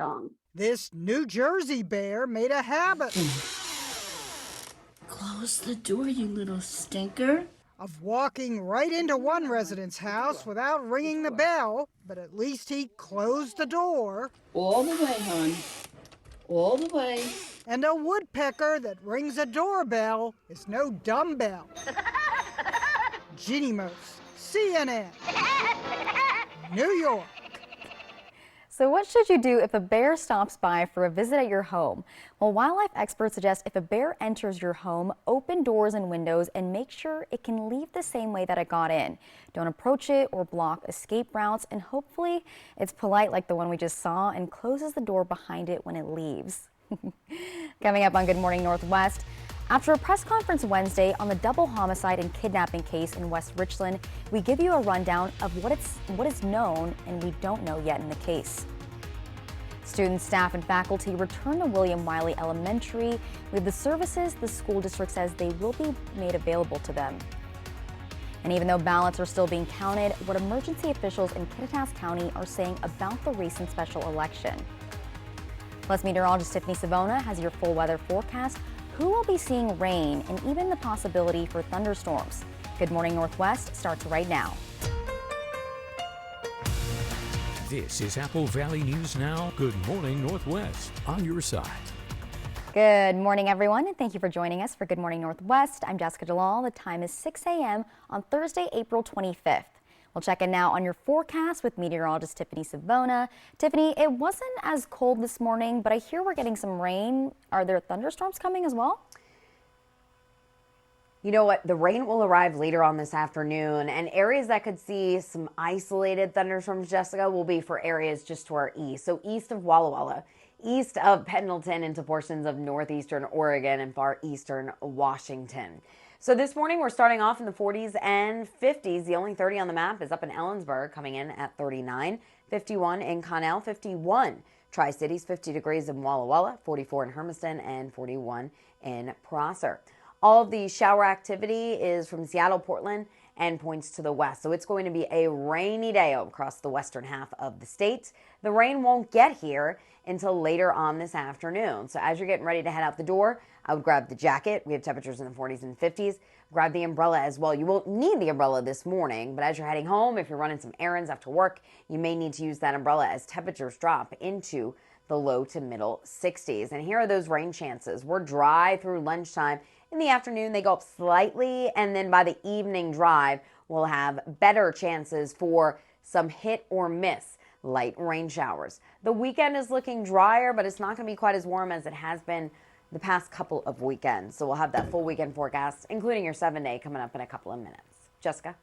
wrong. This New Jersey bear made a habit Close the door, you little stinker. of walking right into one resident's house without ringing the bell, but at least he closed the door. All the way, hon. All the way. And a woodpecker that rings a doorbell is no dumbbell. Ginny Mose, CNN, New York. So what should you do if a bear stops by for a visit at your home? Well, wildlife experts suggest if a bear enters your home, open doors and windows and make sure it can leave the same way that it got in. Don't approach it or block escape routes, and hopefully it's polite like the one we just saw and closes the door behind it when it leaves. Coming up on Good Morning Northwest, after a press conference Wednesday on the double homicide and kidnapping case in West Richland, we give you a rundown of what is known and we don't know yet in the case. Students, staff, and faculty return to William Wiley Elementary with the services the school district says they will be made available to them. And even though ballots are still being counted, what emergency officials in Kittitas County are saying about the recent special election. Plus, meteorologist Tiffany Savona has your full weather forecast. Who will be seeing rain and even the possibility for thunderstorms? Good Morning Northwest starts right now. This is Apple Valley News Now. Good Morning Northwest on your side. Good morning, everyone, and thank you for joining us for Good Morning Northwest. I'm Jessica Jalal. The time is 6 a.m. on Thursday, April 25th. We'll check in now on your forecast with meteorologist Tiffany Savona. Tiffany, it wasn't as cold this morning, but I hear we're getting some rain. Are there thunderstorms coming as well? You know what? The rain will arrive later on this afternoon, and areas that could see some isolated thunderstorms, Jessica, will be for areas just to our east. So east of Walla Walla, east of Pendleton into portions of northeastern Oregon and far eastern Washington. So this morning we're starting off in the 40s and 50s. The only 30 on the map is up in Ellensburg, coming in at 39, 51 in Connell, 51 Tri-Cities, 50 degrees in Walla Walla, 44 in Hermiston, and 41 in Prosser. All of the shower activity is from Seattle, Portland, and points to the west. So it's going to be a rainy day across the western half of the state. The rain won't get here until later on this afternoon. So as you're getting ready to head out the door, I would grab the jacket. We have temperatures in the 40s and 50s. Grab the umbrella as well. You won't need the umbrella this morning, but as you're heading home, if you're running some errands after work, you may need to use that umbrella as temperatures drop into the low to middle 60s. And here are those rain chances. We're dry through lunchtime. In the afternoon, they go up slightly, and then by the evening drive, we'll have better chances for some hit or miss light rain showers. The weekend is looking drier, but it's not going to be quite as warm as it has been the past couple of weekends. So we'll have that full weekend forecast, including your 7-day, coming up in a couple of minutes. Jessica?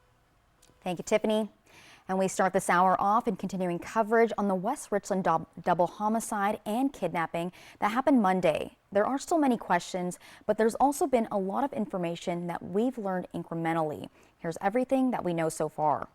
Thank you, Tiffany. And we start this hour off in continuing coverage on the West Richland double homicide and kidnapping that happened Monday. There are still many questions, but there's also been a lot of information that we've learned incrementally. Here's everything that we know so far.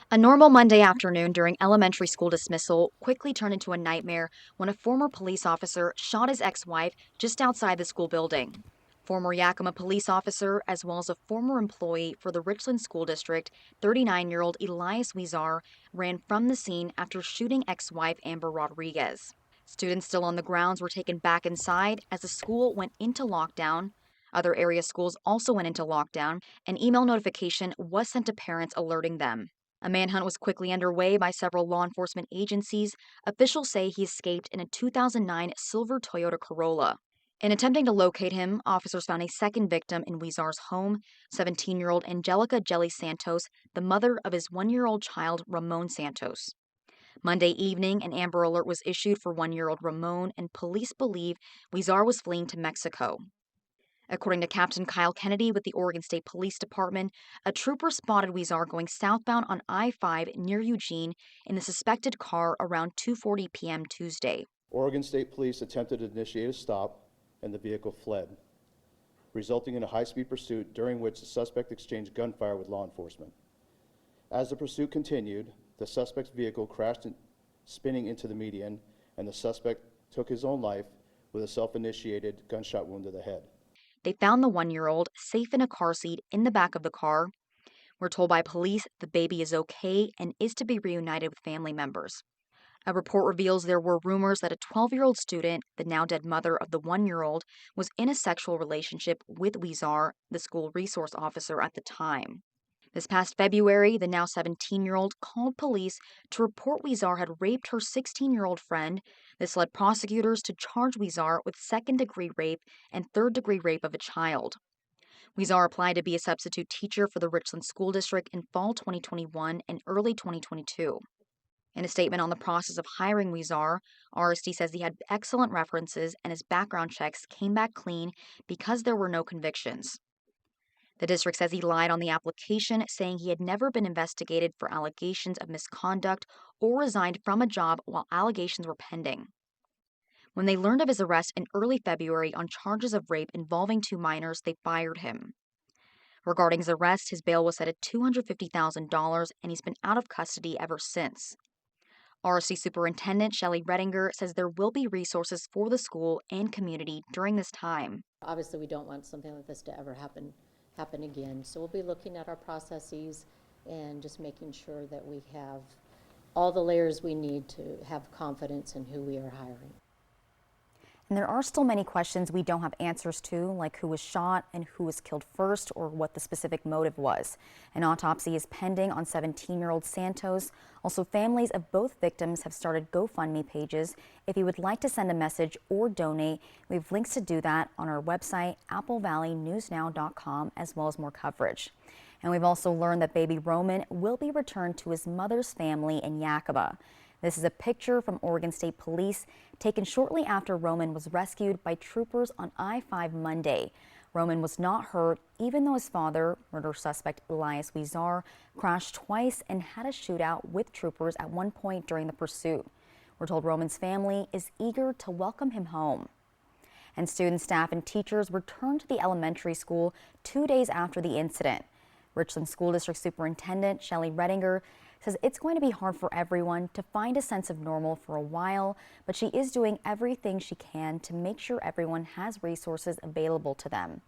A normal Monday afternoon during elementary school dismissal quickly turned into a nightmare when a former police officer shot his ex-wife just outside the school building. Former Yakima police officer, as well as a former employee for the Richland School District, 39-year-old Elias Huizar, ran from the scene after shooting ex-wife Amber Rodriguez. Students still on the grounds were taken back inside as the school went into lockdown. Other area schools also went into lockdown. An email notification was sent to parents alerting them. A manhunt was quickly underway by several law enforcement agencies. Officials say he escaped in a 2009 silver Toyota Corolla. In attempting to locate him, officers found a second victim in Huizar's home, 17-year-old Angelica Jelly Santos, the mother of his 1-year-old child, Ramon Santos. Monday evening, an Amber Alert was issued for 1-year-old Ramon, and police believe Huizar was fleeing to Mexico. According to Captain Kyle Kennedy with the Oregon State Police Department, a trooper spotted Huizar going southbound on I-5 near Eugene in the suspected car around 2:40 p.m. Tuesday. Oregon State Police attempted to initiate a stop, and the vehicle fled, resulting in a high-speed pursuit during which the suspect exchanged gunfire with law enforcement. As the pursuit continued, the suspect's vehicle crashed, spinning into the median, and the suspect took his own life with a self-initiated gunshot wound to the head. They found the 1-year-old safe in a car seat in the back of the car. We're told by police the baby is okay and is to be reunited with family members. A report reveals there were rumors that a 12-year-old student, the now dead mother of the 1-year-old, was in a sexual relationship with Weezar, the school resource officer at the time. This past February, the now 17-year-old called police to report Weezar had raped her 16-year-old friend. This led prosecutors to charge Weezar with second-degree rape and third-degree rape of a child. Weezar applied to be a substitute teacher for the Richland School District in fall 2021 and early 2022. In a statement on the process of hiring Weezar, RSD says he had excellent references and his background checks came back clean because there were no convictions. The district says he lied on the application, saying he had never been investigated for allegations of misconduct or resigned from a job while allegations were pending. When they learned of his arrest in early February on charges of rape involving 2 minors, they fired him. Regarding his arrest, his bail was set at $250,000 and he's been out of custody ever since. RSC Superintendent Shelley Redinger says there will be resources for the school and community during this time. Obviously, we don't want something like this to ever happen again. So we'll be looking at our processes and just making sure that we have all the layers we need to have confidence in who we are hiring. And there are still many questions we don't have answers to, like who was shot and who was killed first or what the specific motive was. An autopsy is pending on 17-year-old Santos. Also, families of both victims have started GoFundMe pages. If you would like to send a message or donate, we have links to do that on our website, applevalleynewsnow.com, as well as more coverage. And we've also learned that baby Roman will be returned to his mother's family in Yakima. This is a picture from Oregon State Police taken shortly after Roman was rescued by troopers on I-5 Monday. Roman was not hurt, even though his father, murder suspect Elias Weezar, crashed twice and had a shootout with troopers at one point during the pursuit. We're told Roman's family is eager to welcome him home. And students, staff, and teachers returned to the elementary school 2 days after the incident. Richland School District Superintendent Shelley Redinger says it's going to be hard for everyone to find a sense of normal for a while, but she is doing everything she can to make sure everyone has resources available to them.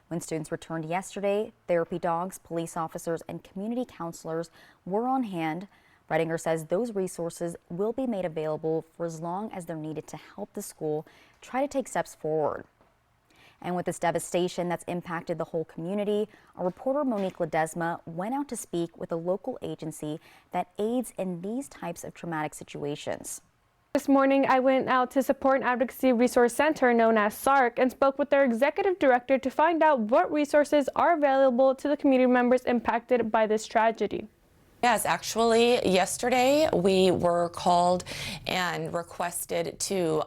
When students returned yesterday, therapy dogs, police officers, and community counselors were on hand. Redinger says those resources will be made available for as long as they're needed to help the school try to take steps forward. And with this devastation that's impacted the whole community, our reporter Monique Ledesma went out to speak with a local agency that aids in these types of traumatic situations. This morning, I went out to Support and Advocacy Resource Center, known as SARC, and spoke with their executive director to find out what resources are available to the community members impacted by this tragedy. Yes, actually, yesterday we were called and requested to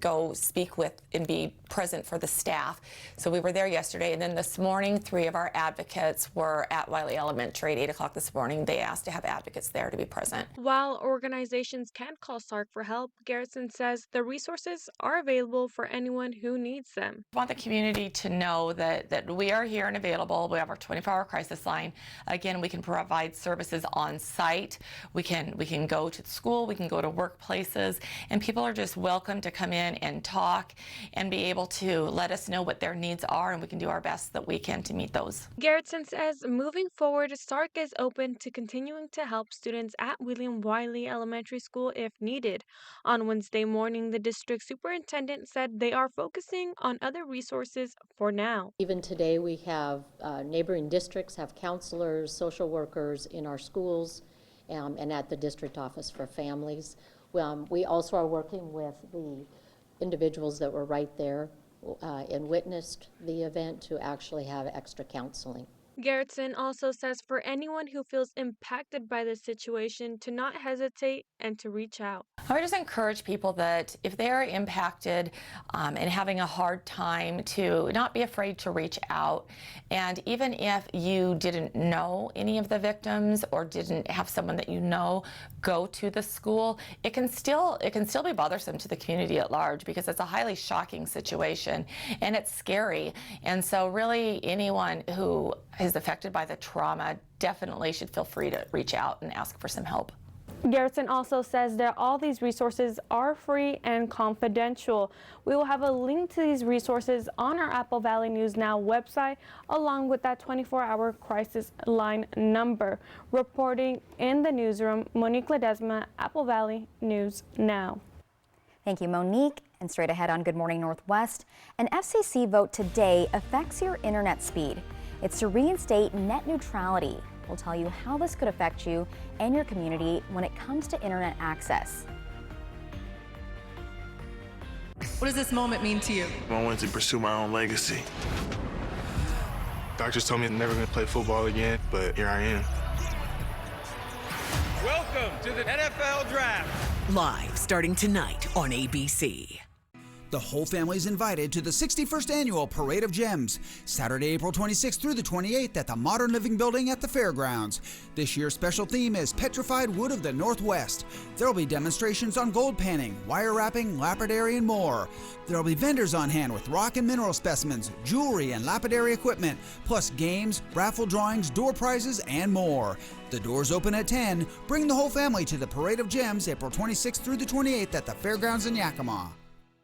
go speak with and be present for the staff. So we were there yesterday, and then this morning 3 of our advocates were at Wiley Elementary at 8 o'clock this morning. They asked to have advocates there to be present. While organizations can call SARC for help, Garrison says the resources are available for anyone who needs them. I want the community to know that we are here and available. We have our 24-hour crisis line. Again, we can provide services on site. We can go to school, we can go to workplaces, and people are just welcome to come in and talk and be able to let us know what their needs are, and we can do our best that we can to meet those. Garrison says moving forward, SARC is open to continuing to help students at William Wiley Elementary School if needed. On Wednesday morning, the district superintendent said they are focusing on other resources for now. Even today, we have neighboring districts have counselors, social workers in our schools, and at the district office for families. We also are working with the individuals that were right there and witnessed the event to actually have extra counseling. Garrison also says for anyone who feels impacted by this situation to not hesitate and to reach out. I would just encourage people that if they're impacted and having a hard time, to not be afraid to reach out. And even if you didn't know any of the victims or didn't have someone that you know go to the school, it can still be bothersome to the community at large because it's a highly shocking situation and it's scary. And so really anyone who is affected by the trauma definitely should feel free to reach out and ask for some help. Garrison also says that all these resources are free and confidential. We will have a link to these resources on our Apple Valley News Now website, along with that 24-hour crisis line number. Reporting in the newsroom, Monique Ledesma, Apple Valley News Now. Thank you, Monique. And straight ahead on Good Morning Northwest, an FCC vote today affects your internet speed. It's to reinstate net neutrality. We'll tell you how this could affect you and your community when it comes to internet access. What does this moment mean to you? I wanted to pursue my own legacy. Doctors told me I'm never going to play football again, but here I am. Welcome to the NFL Draft. Live starting tonight on ABC. The whole family is invited to the 61st Annual Parade of Gems, Saturday, April 26th through the 28th at the Modern Living Building at the Fairgrounds. This year's special theme is Petrified Wood of the Northwest. There will be demonstrations on gold panning, wire wrapping, lapidary, and more. There will be vendors on hand with rock and mineral specimens, jewelry, and lapidary equipment, plus games, raffle drawings, door prizes, and more. The doors open at 10. Bring the whole family to the Parade of Gems, April 26th through the 28th at the Fairgrounds in Yakima.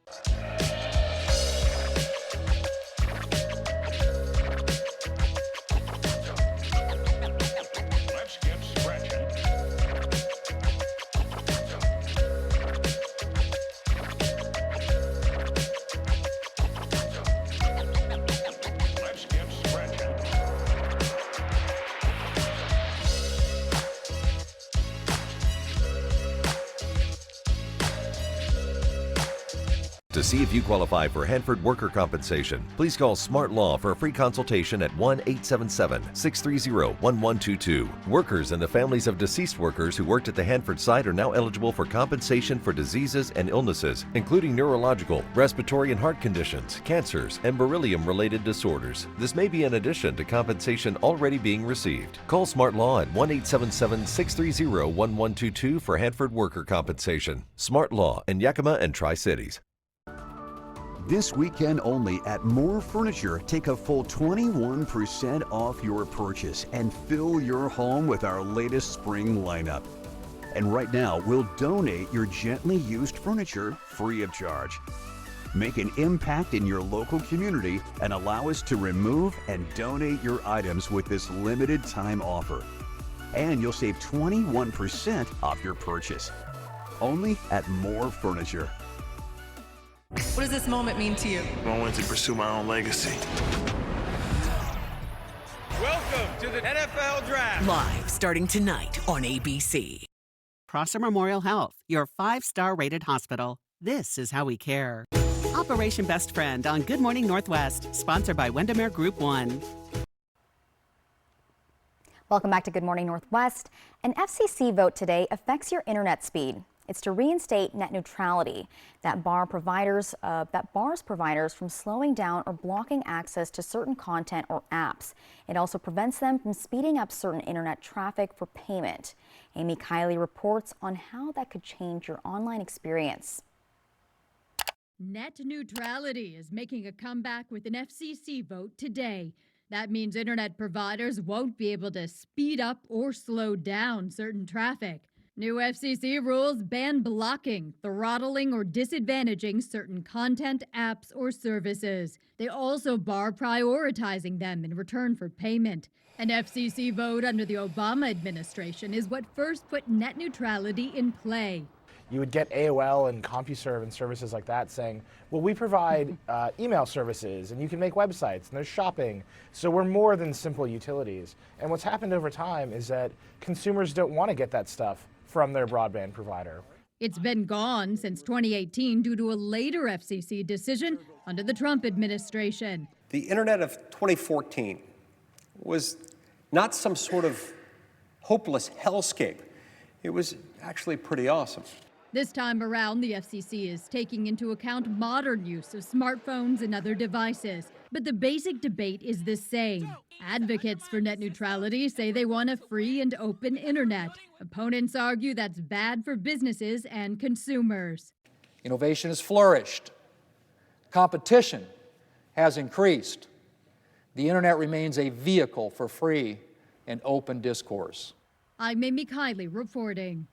Let's get scratching. Let's get scratching. To see if you qualify for Hanford worker compensation, please call Smart Law for a free consultation at 1-877-630-1122. Workers and the families of deceased workers who worked at the Hanford site are now eligible for compensation for diseases and illnesses, including neurological, respiratory and heart conditions, cancers, and beryllium-related disorders. This may be in addition to compensation already being received. Call Smart Law at 1-877-630-1122 for Hanford worker compensation. Smart Law in Yakima and Tri-Cities. This weekend only at More Furniture, take a full 21% off your purchase and fill your home with our latest spring lineup. And right now, we'll donate your gently used furniture free of charge. Make an impact in your local community and allow us to remove and donate your items with this limited time offer. And you'll save 21% off your purchase. Only at More Furniture. What does this moment mean to you? I wanted to pursue my own legacy. Welcome to the NFL Draft. Live starting tonight on ABC. Prosser Memorial Health, your 5-star rated hospital. This is how we care. Operation Best Friend on Good Morning Northwest, sponsored by Windermere Group 1. Welcome back to Good Morning Northwest. An FCC vote today affects your internet speed. It's to reinstate net neutrality that bars providers from slowing down or blocking access to certain content or apps. It also prevents them from speeding up certain internet traffic for payment. Amy Kiley reports on how that could change your online experience. Net neutrality is making a comeback with an FCC vote today. That means internet providers won't be able to speed up or slow down certain traffic. New FCC rules ban blocking, throttling, or disadvantaging certain content, apps, or services. They also bar prioritizing them in return for payment. An FCC vote under the Obama administration is what first put net neutrality in play. You would get AOL and CompuServe and services like that saying, well, we provide email services and you can make websites and there's shopping. So we're more than simple utilities. And what's happened over time is that consumers don't want to get that stuff from their broadband provider. It's been gone since 2018 due to a later FCC decision under the Trump administration. The internet of 2014 was not some sort of hopeless hellscape. It was actually pretty awesome. This time around, the FCC is taking into account modern use of smartphones and other devices. But the basic debate is the same. Advocates for net neutrality say they want a free and open internet. Opponents argue that's bad for businesses and consumers. Innovation has flourished. Competition has increased. The internet remains a vehicle for free and open discourse. I'm Amy Kiley reporting.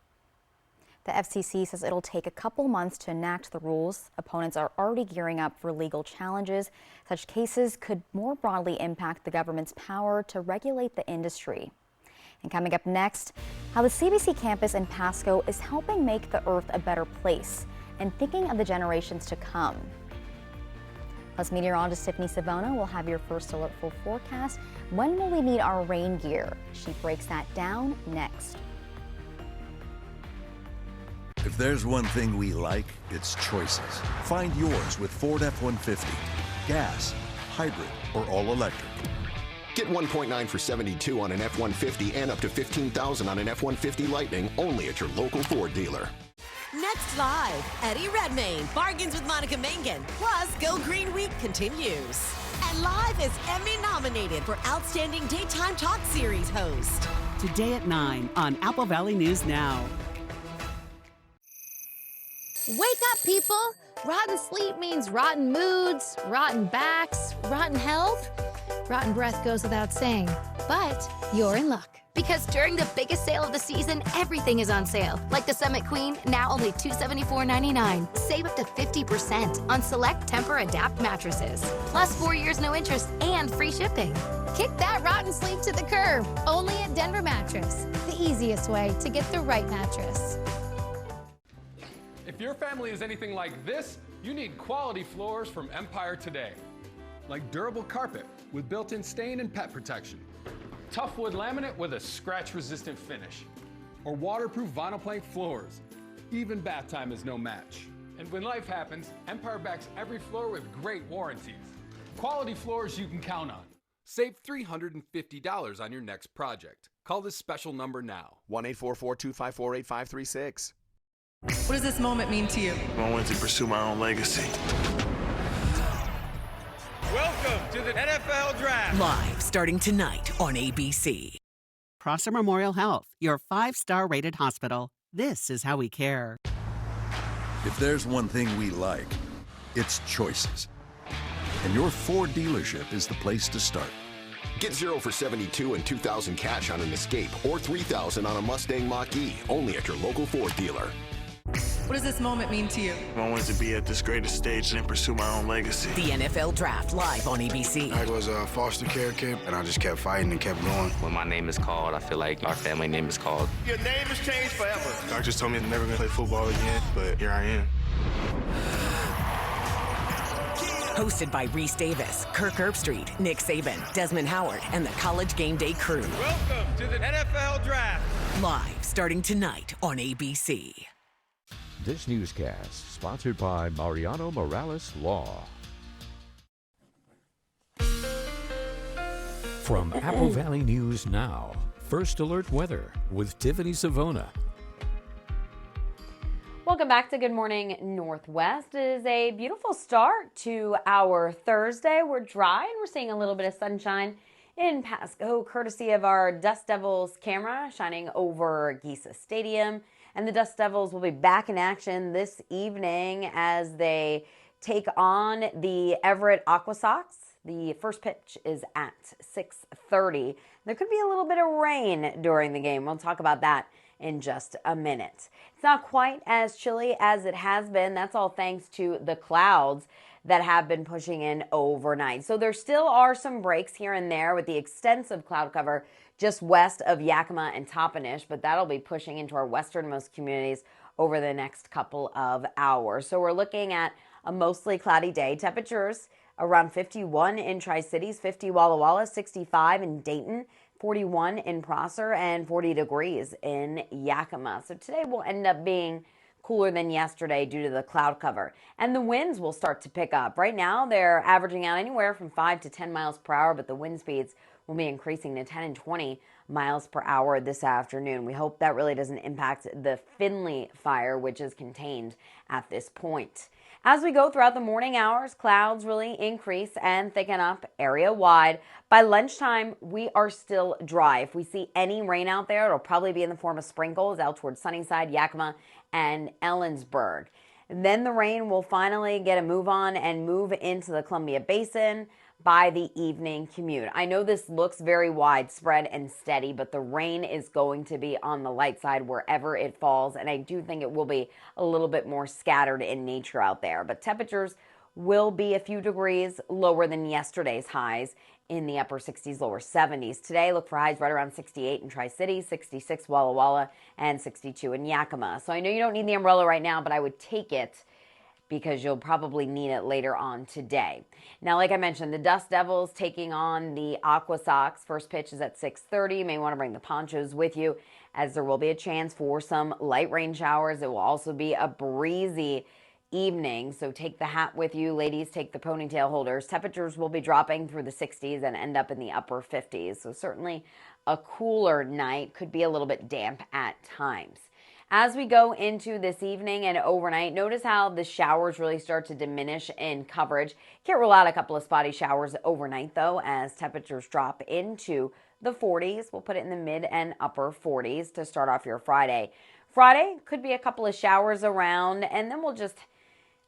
The FCC says it'll take a couple months to enact the rules. Opponents are already gearing up for legal challenges. Such cases could more broadly impact the government's power to regulate the industry. And coming up next, how the CBC campus in Pasco is helping make the Earth a better place and thinking of the generations to come. Plus, meteorologist Tiffany Savona will have your first alert full forecast. When will we need our rain gear? She breaks that down next. If there's one thing we like, it's choices. Find yours with Ford F-150. Gas, hybrid, or all electric. Get 1.9 for 72 on an F-150 and up to $15,000 on an F-150 Lightning only at your local Ford dealer. Next live, Eddie Redmayne bargains with Monica Mangan. Plus, Go Green Week continues. And live is Emmy nominated for Outstanding Daytime Talk Series host. Today at 9 on Apple Valley News Now. Wake up, people! Rotten sleep means rotten moods, rotten backs, rotten health. Rotten breath goes without saying, but you're in luck. Because during the biggest sale of the season, everything is on sale. Like the Summit Queen, now only $274.99. Save up to 50% on select Tempur-Adapt mattresses. Plus 4 years no interest and free shipping. Kick that rotten sleep to the curb. Only at Denver Mattress. The easiest way to get the right mattress. If your family is anything like this, you need quality floors from Empire today. Like durable carpet with built-in stain and pet protection. Tough wood laminate with a scratch-resistant finish. Or waterproof vinyl plank floors. Even bath time is no match. And when life happens, Empire backs every floor with great warranties. Quality floors you can count on. Save $350 on your next project. Call this special number now. 1-844-254-8536. What does this moment mean to you? I wanted to pursue my own legacy. Welcome to the NFL Draft. Live starting tonight on ABC. Prosser Memorial Health, your 5-star rated hospital. This is how we care. If there's one thing we like, it's choices. And your Ford dealership is the place to start. Get 0 for 72 and $2,000 cash on an Escape or $3,000 on a Mustang Mach-E only at your local Ford dealer. What does this moment mean to you? I wanted to be at this greatest stage and pursue my own legacy. The NFL Draft live on ABC. I was a foster care kid, and I just kept fighting and kept going. When my name is called, I feel like our family name is called. Your name has changed forever. Doctors told me I'm never going to play football again, but here I am. Hosted by Reese Davis, Kirk Herbstreit, Nick Saban, Desmond Howard, and the College Game Day crew. Welcome to the NFL Draft. Live starting tonight on ABC. This newscast sponsored by Mariano Morales Law. From Apple Valley News Now, First Alert Weather with Tiffany Savona. Welcome back to Good Morning Northwest. It is a beautiful start to our Thursday. We're dry and we're seeing a little bit of sunshine in Pasco, courtesy of our Dust Devils camera shining over Geisa Stadium. And the Dust Devils will be back in action this evening as they take on the Everett Aqua Sox. The first pitch is at 6:30. There could be a little bit of rain during the game. We'll talk about that in just a minute. It's not quite as chilly as it has been. That's all thanks to the clouds that have been pushing in overnight. So there still are some breaks here and there with the extensive cloud cover just west of Yakima and Toppenish, but that'll be pushing into our westernmost communities over the next couple of hours. So we're looking at a mostly cloudy day. Temperatures around 51 in Tri-Cities, 50 Walla Walla, 65 in Dayton, 41 in Prosser, and 40 degrees in Yakima. So today will end up being cooler than yesterday due to the cloud cover. And the winds will start to pick up. Right now, they're averaging out anywhere from 5 to 10 miles per hour, but the wind speeds will be increasing to 10 and 20 miles per hour this afternoon. We hope that really doesn't impact the Finley fire, which is contained at this point. As we go throughout the morning hours, clouds really increase and thicken up area-wide. By lunchtime, we are still dry. If we see any rain out there, it'll probably be in the form of sprinkles out towards Sunnyside, Yakima, and Ellensburg. Then the rain will finally get a move on and move into the Columbia Basin by the evening commute. I know this looks very widespread and steady, but the rain is going to be on the light side wherever it falls, and I do think it will be a little bit more scattered in nature out there. But temperatures will be a few degrees lower than yesterday's highs in the upper 60s, lower 70s. Today, look for highs right around 68 in Tri-Cities, 66 Walla Walla, and 62 in Yakima. So I know you don't need the umbrella right now, but I would take it because you'll probably need it later on today. Now, like I mentioned, the Dust Devils taking on the Aqua Sox. First pitch is at 6:30. You may want to bring the ponchos with you, as there will be a chance for some light rain showers. It will also be a breezy evening, so take the hat with you. Ladies, take the ponytail holders. Temperatures will be dropping through the 60s and end up in the upper 50s. So certainly a cooler night, could be a little bit damp at times. As we go into this evening and overnight, notice how the showers really start to diminish in coverage. Can't rule out a couple of spotty showers overnight, though, as temperatures drop into the 40s. We'll put it in the mid and upper 40s to start off your Friday. Friday could be a couple of showers around, and then we'll just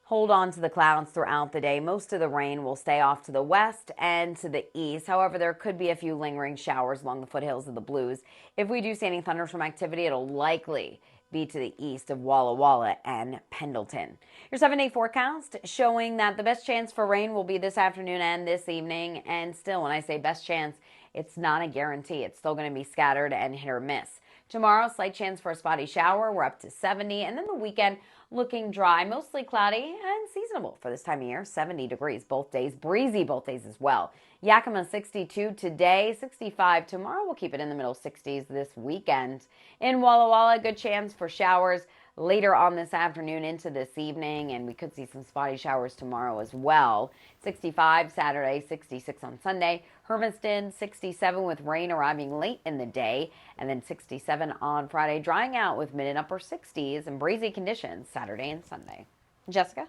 hold on to the clouds throughout the day. Most of the rain will stay off to the west and to the east. However, there could be a few lingering showers along the foothills of the Blues. If we do see any thunderstorm activity, it'll likely be to the east of Walla Walla and Pendleton. Your 7-day forecast showing that the best chance for rain will be this afternoon and this evening. And still, when I say best chance, it's not a guarantee. It's still going to be scattered and hit or miss. Tomorrow, slight chance for a spotty shower. We're up to 70. And then the weekend, looking dry, mostly cloudy and seasonable for this time of year. 70 degrees both days, breezy both days as well. Yakima 62 today, 65 tomorrow. We'll keep it in the middle 60s this weekend. In Walla Walla, good chance for showers later on this afternoon into this evening, and we could see some spotty showers tomorrow as well. 65 Saturday, 66 on Sunday. Hermiston 67 with rain arriving late in the day, and then 67 on Friday, drying out with mid and upper 60s and breezy conditions Saturday and Sunday. Jessica?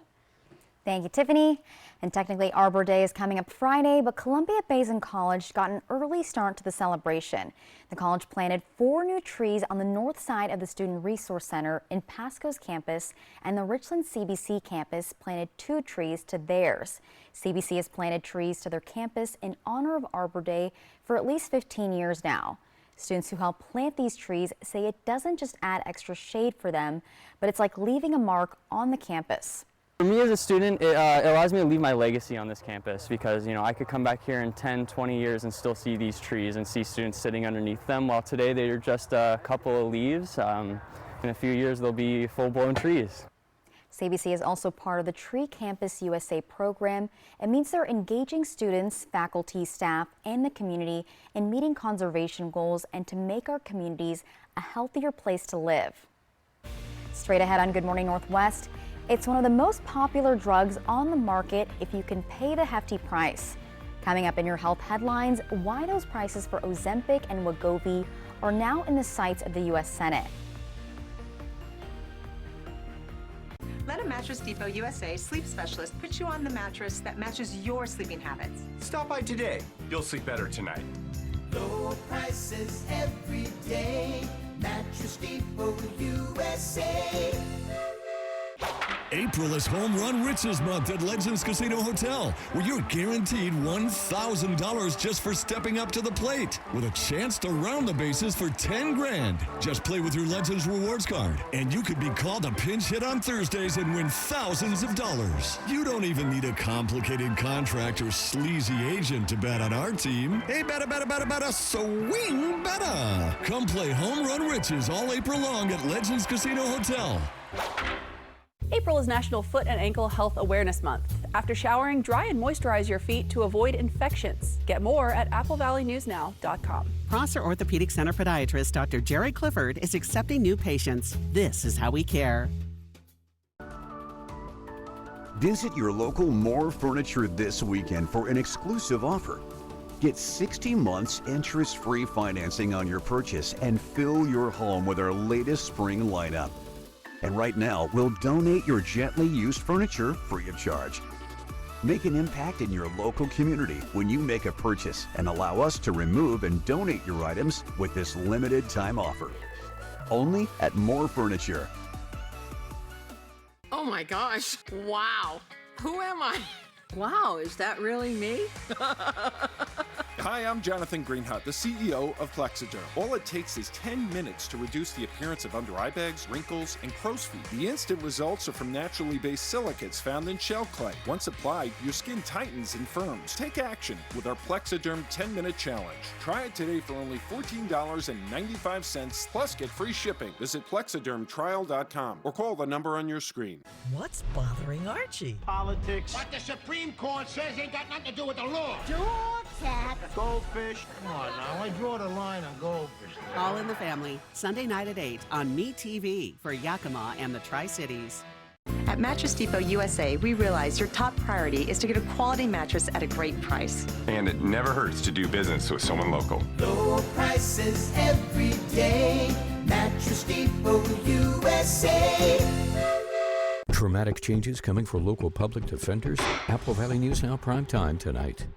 Thank you, Tiffany. And technically Arbor Day is coming up Friday, but Columbia Basin College got an early start to the celebration. The college planted 4 new trees on the north side of the Student Resource Center in Pasco's campus, and the Richland CBC campus planted 2 trees to theirs. CBC has planted trees to their campus in honor of Arbor Day for at least 15 years now. Students who help plant these trees say it doesn't just add extra shade for them, but it's like leaving a mark on the campus. For me as a student, it allows me to leave my legacy on this campus because, I could come back here in 10, 20 years and still see these trees and see students sitting underneath them, while today they're just a couple of leaves. In a few years, they'll be full-blown trees. CBC is also part of the Tree Campus USA program. It means they're engaging students, faculty, staff, and the community in meeting conservation goals and to make our communities a healthier place to live. Straight ahead on Good Morning Northwest, it's one of the most popular drugs on the market if you can pay the hefty price. Coming up in your health headlines, why those prices for Ozempic and Wegovy are now in the sights of the U.S. Senate. Let a Mattress Depot USA sleep specialist put you on the mattress that matches your sleeping habits. Stop by today. You'll sleep better tonight. Low prices every day. Mattress Depot USA. April is Home Run Riches Month at Legends Casino Hotel, where you're guaranteed $1,000 just for stepping up to the plate, with a chance to round the bases for $10,000. Just play with your Legends Rewards card, and you could be called a pinch hit on Thursdays and win thousands of dollars. You don't even need a complicated contract or sleazy agent to bet on our team. Hey, betta, swing betta. Come play Home Run Riches all April long at Legends Casino Hotel. April is National Foot and Ankle Health Awareness Month. After showering, dry and moisturize your feet to avoid infections. Get more at applevalleynewsnow.com. Prosser Orthopedic Center podiatrist Dr. Jerry Clifford is accepting new patients. This is how we care. Visit your local Moore Furniture this weekend for an exclusive offer. Get 60 months interest-free financing on your purchase and fill your home with our latest spring lineup. And right now, we'll donate your gently used furniture free of charge. Make an impact in your local community when you make a purchase and allow us to remove and donate your items with this limited time offer. Only at Moore Furniture. Oh my gosh. Wow. Who am I? Wow, is that really me? Hi, I'm Jonathan Greenhut, the CEO of Plexiderm. All it takes is 10 minutes to reduce the appearance of under eye bags, wrinkles, and crow's feet. The instant results are from naturally based silicates found in shell clay. Once applied, your skin tightens and firms. Take action with our Plexiderm 10-minute challenge. Try it today for only $14.95 plus get free shipping. Visit plexidermtrial.com or call the number on your screen. What's bothering Archie? Politics. What the Supreme Court says ain't got nothing to do with the law. Goldfish. Come on now, I draw the line on goldfish. All in the Family, Sunday night at 8 on MeTV for Yakima and the Tri-Cities. At Mattress Depot USA, we realize your top priority is to get a quality mattress at a great price. And it never hurts to do business with someone local. Low prices every day. Mattress Depot USA. Traumatic changes coming for local public defenders? Apple Valley News Now prime time tonight.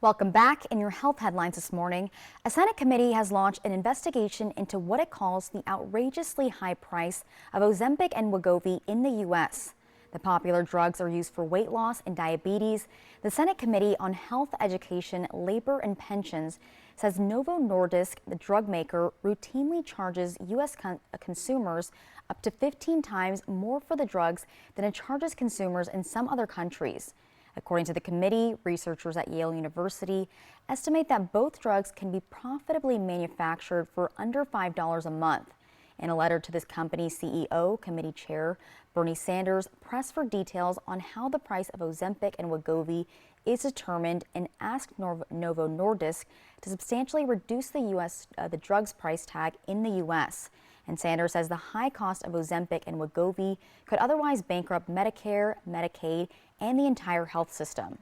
Welcome back. In your health headlines this morning, a Senate committee has launched an investigation into what it calls the outrageously high price of Ozempic and Wegovy in the U.S. The popular drugs are used for weight loss and diabetes. The Senate Committee on Health, Education, Labor, and Pensions says Novo Nordisk, the drug maker, routinely charges U.S. consumers up to 15 times more for the drugs than it charges consumers in some other countries. According to the committee, researchers at Yale University estimate that both drugs can be profitably manufactured for under $5 a month. In a letter to this company's CEO, committee chair Bernie Sanders pressed for details on how the price of Ozempic and Wegovy is determined and asked Novo Nordisk to substantially reduce the drug's price tag in the U.S. And Sanders says the high cost of Ozempic and Wegovy could otherwise bankrupt Medicare, Medicaid, and the entire health system.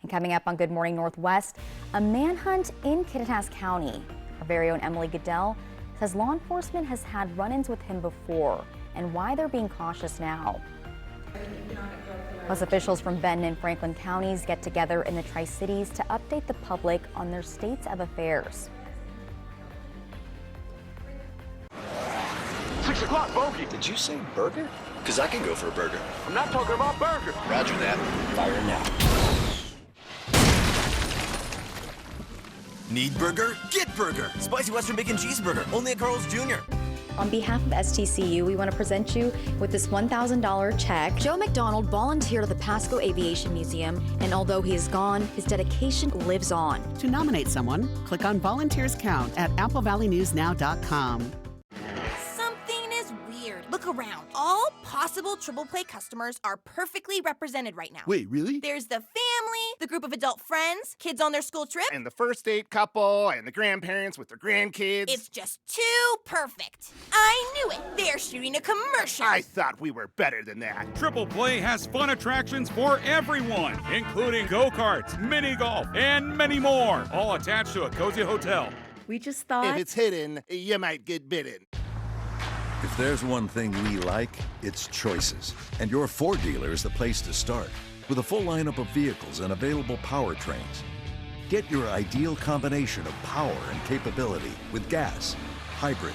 And coming up on Good Morning Northwest, a manhunt in Kittitas County. Our very own Emily Goodell says law enforcement has had run-ins with him before and why they're being cautious now. Plus, officials from Benton and Franklin counties get together in the Tri-Cities to update the public on their states of affairs. 6 o'clock, bogey. Did you say burger? Because I can go for a burger. I'm not talking about burger. Roger that. Fire now. Need burger? Get burger! Spicy Western Bacon Cheeseburger, only at Carl's Jr. On behalf of STCU, we want to present you with this $1,000 check. Joe McDonald volunteered at the Pasco Aviation Museum, and although he is gone, his dedication lives on. To nominate someone, click on Volunteers Count at applevalleynewsnow.com. Something is weird. Look around. All possible Triple Play customers are perfectly represented right now. Wait, really? There's the family, the group of adult friends, kids on their school trip, And the first date couple, and the grandparents with their grandkids. It's just too perfect. I knew it. They're shooting a commercial. I thought we were better than that. Triple Play has fun attractions for everyone, including go-karts, mini golf, and many more, all attached to a cozy hotel. We just thought... If it's hidden, you might get bitten. If there's one thing we like, it's choices. And your Ford dealer is the place to start. With a full lineup of vehicles and available powertrains. Get your ideal combination of power and capability with gas, hybrid,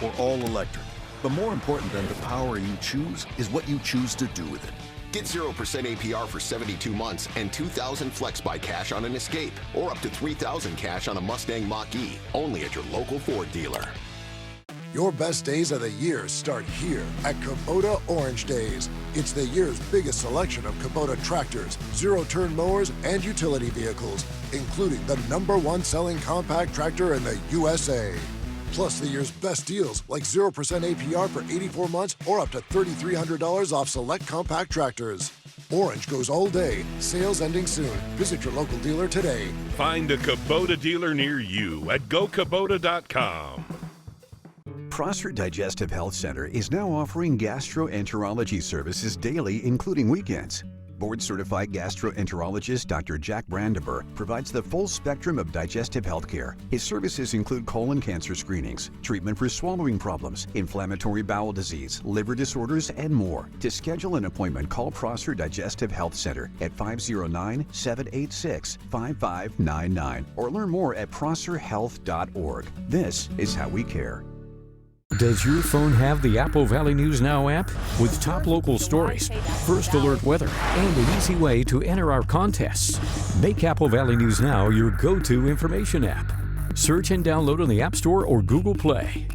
or all electric. But more important than the power you choose is what you choose to do with it. Get 0% APR for 72 months and $2,000 flex by cash on an Escape, or up to $3,000 cash on a Mustang Mach-E, only at your local Ford dealer. Your best days of the year start here at Kubota Orange Days. It's the year's biggest selection of Kubota tractors, zero-turn mowers, and utility vehicles, including the #1 selling compact tractor in the USA. Plus the year's best deals like 0% APR for 84 months or up to $3,300 off select compact tractors. Orange goes all day. Sales ending soon. Visit your local dealer today. Find a Kubota dealer near you at gokubota.com. Prosser Digestive Health Center is now offering gastroenterology services daily, including weekends. Board-certified gastroenterologist Dr. Jack Brandenburg provides the full spectrum of digestive health care. His services include colon cancer screenings, treatment for swallowing problems, inflammatory bowel disease, liver disorders, and more. To schedule an appointment, call Prosser Digestive Health Center at 509-786-5599 or learn more at prosserhealth.org. This is how we care. Does your phone have the Apple Valley News Now app? With top local stories, first alert weather, and an easy way to enter our contests. Make Apple Valley News Now your go-to information app. Search and download on the App Store or Google Play.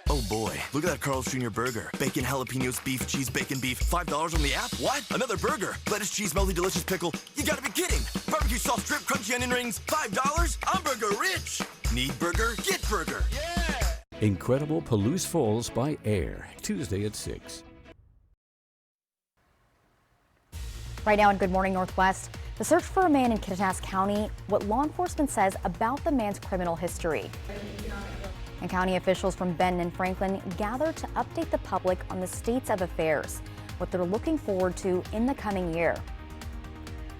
Oh boy, look at that Carl's Jr. burger. Bacon, jalapenos, beef, cheese, bacon, beef. $5 on the app? What? Another burger. Lettuce, cheese, melty, delicious pickle. You gotta be kidding. Barbecue sauce, strip, crunchy onion rings. $5? I'm burger rich. Need burger? Get burger. Incredible Palouse Falls by Air, Tuesday at 6. Right now in Good Morning Northwest, the search for a man in Kittitas County, what law enforcement says about the man's criminal history. And county officials from Benton and Franklin gathered to update the public on the states of affairs, what they're looking forward to in the coming year.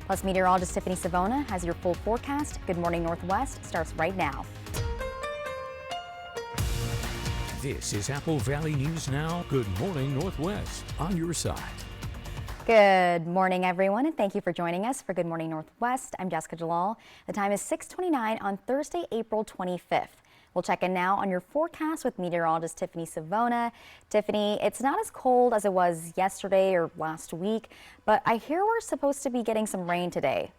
Plus, meteorologist Tiffany Savona has your full forecast. Good Morning Northwest starts right now. This is Apple Valley News Now. Good Morning Northwest, on your side. Good morning, everyone, and thank you for joining us for Good Morning Northwest. I'm Jessica Jalal. The time is 6:29 on Thursday, April 25th. We'll check in now on your forecast with meteorologist Tiffany Savona. Tiffany, it's not as cold as it was yesterday or last week, but I hear we're supposed to be getting some rain today.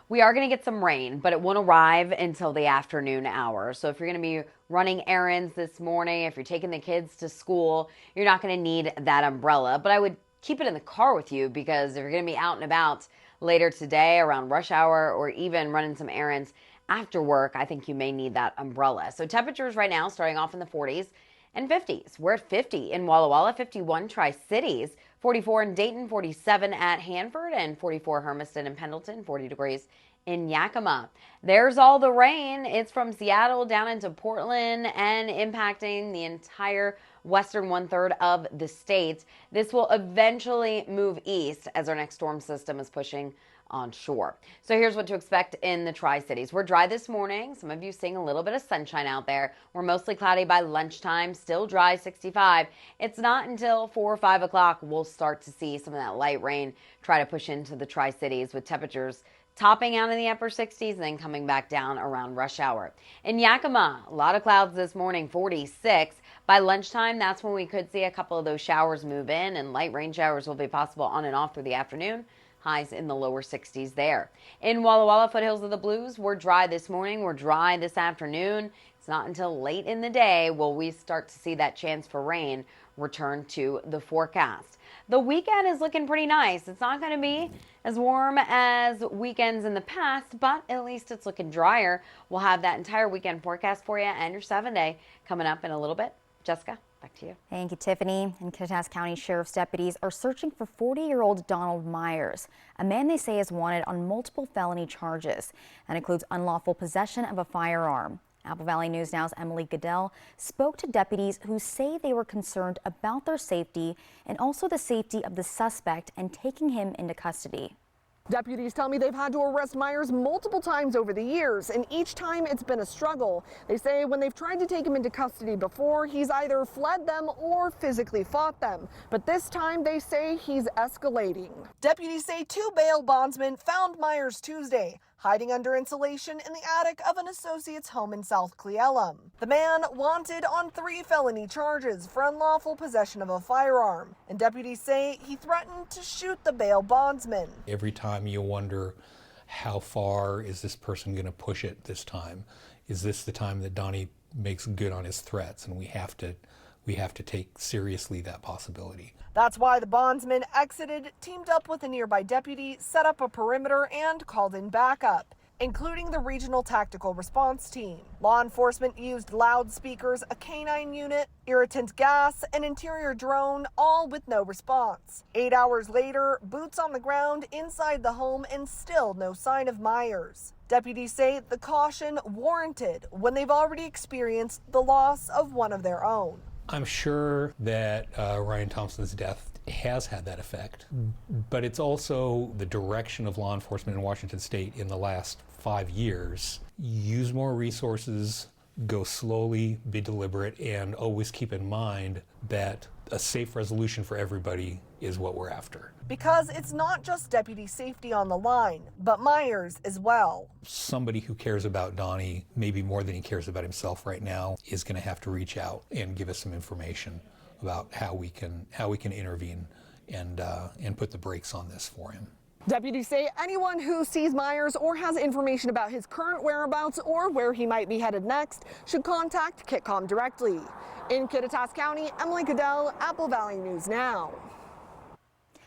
We are going to get some rain, but it won't arrive until the afternoon hours. So if you're going to be running errands this morning, if you're taking the kids to school, you're not going to need that umbrella. But I would keep it in the car with you, because if you're going to be out and about later today around rush hour or even running some errands after work, I think you may need that umbrella. So temperatures right now starting off in the 40s and 50s. We're at 50 in Walla Walla, 51 Tri-Cities, 44 in Dayton, 47 at Hanford, and 44 Hermiston and Pendleton, 40 degrees in Yakima. There's all the rain. It's from Seattle down into Portland and impacting the entire western 1/3 of the state. This will eventually move east as our next storm system is pushing onshore. So here's what to expect in the Tri-Cities. We're dry this morning. Some of you seeing a little bit of sunshine out there. We're mostly cloudy by lunchtime, still dry, 65. It's not until 4 or 5 o'clock we'll start to see some of that light rain try to push into the Tri-Cities, with temperatures topping out in the upper 60s and then coming back down around rush hour. In Yakima, a lot of clouds this morning, 46. By lunchtime, that's when we could see a couple of those showers move in, and light rain showers will be possible on and off through the afternoon. Highs in the lower 60s there. In Walla Walla, foothills of the Blues, we're dry this morning. We're dry this afternoon. It's not until late in the day will we start to see that chance for rain return to the forecast. The weekend is looking pretty nice. It's not going to be as warm as weekends in the past, but at least it's looking drier. We'll have that entire weekend forecast for you and your 7-day coming up in a little bit. Jessica, back to you. Thank you, Tiffany. And Kittitas County Sheriff's deputies are searching for 40-year-old Donald Myers, a man they say is wanted on multiple felony charges. That includes unlawful possession of a firearm. Apple Valley News Now's Emily Goodell spoke to deputies who say they were concerned about their safety and also the safety of the suspect and taking him into custody. Deputies tell me they've had to arrest Myers multiple times over the years, and each time it's been a struggle. They say when they've tried to take him into custody before, he's either fled them or physically fought them. But this time they say he's escalating. Deputies say 2 bail bondsmen found Myers Tuesday, hiding under insulation in the attic of an associate's home in South Cleellum. The man wanted on 3 felony charges for unlawful possession of a firearm, and deputies say he threatened to shoot the bail bondsman. Every time you wonder, how far is this person going to push it this time? Is this the time that Donnie makes good on his threats? And we have to take seriously that possibility. That's why the bondsman exited, teamed up with a nearby deputy, set up a perimeter, and called in backup, including the Regional Tactical Response Team. Law enforcement used loudspeakers, a canine unit, irritant gas, an interior drone, all with no response. 8 hours later, boots on the ground inside the home, and still no sign of Myers. Deputies say the caution warranted when they've already experienced the loss of one of their own. I'm sure that Ryan Thompson's death has had that effect, but it's also the direction of law enforcement in Washington State in the last 5 years. Use more resources, go slowly, be deliberate, and always keep in mind that a safe resolution for everybody is what we're after. Because it's not just deputy safety on the line, but Myers as well. Somebody who cares about Donnie, maybe more than he cares about himself right now, is going to have to reach out and give us some information about how we can intervene and put the brakes on this for him. Deputies say anyone who sees Myers or has information about his current whereabouts or where he might be headed next should contact KitCom directly. In Kittitas County, Emily Goodell, Apple Valley News Now.